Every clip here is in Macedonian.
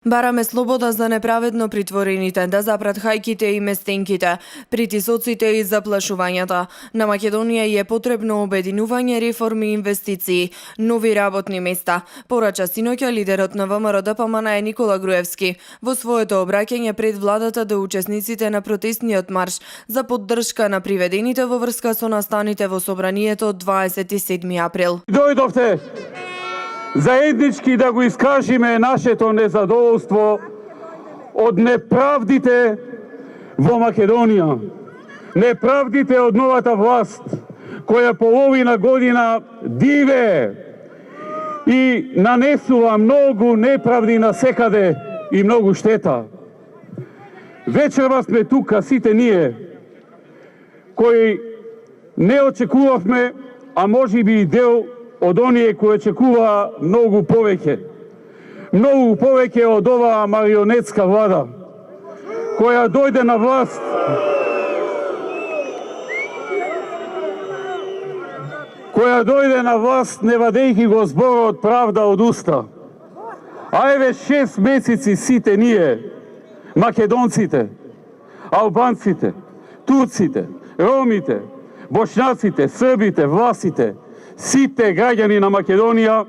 Бараме слобода за неправедно притворените, да запрат хајките и местенките, притисоците и заплашувањата. На Македонија е потребно обединување, реформи и инвестиции, нови работни места, порача синоќа лидерот на ВМРО ДПМН Никола Груевски во своето обраќање пред владата до учесниците на протестниот марш за поддршка на приведените во врска со настаните во собранието од 27 април. Дојдовте заеднички да го искажиме нашето незадоволство од неправдите во Македонија. Неправдите од новата власт, која половина година диве и нанесува многу неправди на секаде и многу штета. Вечерва сме тука сите ние, кои не очекувавме, а можеби и дел од оние кои очекуваа многу повеќе. Многу повеќе од оваа марионетска влада, која дојде на власт не вадејќи го зборот правда од уста. А еве 6 месеци сите ние, македонците, албанците, турците, ромите, бошњаците, србите, власите, сите граѓани на Македонија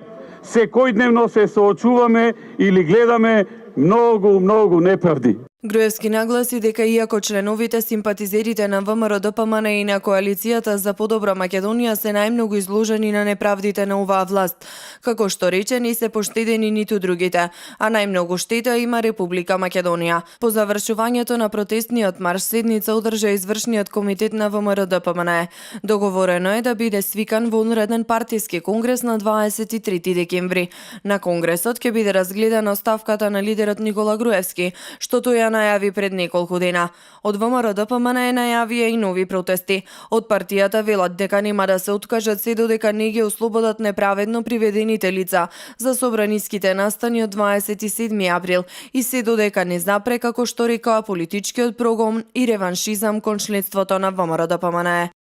секојдневно се соочуваме или гледаме многу неправди. Груевски нагласи дека иако членовите симпатизерите на ВМРО ДПМН и на коалицијата за подобра Македонија се најмногу изложени на неправдите на оваа власт, како што рече не се поштедени ниту другите, а најмногу штета има Република Македонија. По завршувањето на протестниот марш седница одржа извршниот комитет на ВМРО ДПМН. Договорено е да биде свикан вонреден партиски конгрес на 23 декември. На конгресот ќе биде разгледана оставката на лидерот Никола Груевски, што тој најави пред неколку дена. Од ВМРО ДПМН најавија и нови протести. Од партијата велат дека нема да се откажат се додека не ги ослободат неправедно приведените лица за собраниските настани од 27 април и се додека не запре, како што рекоа, политичкиот прогон и реваншизам кон членството на ВМРО ДПМН.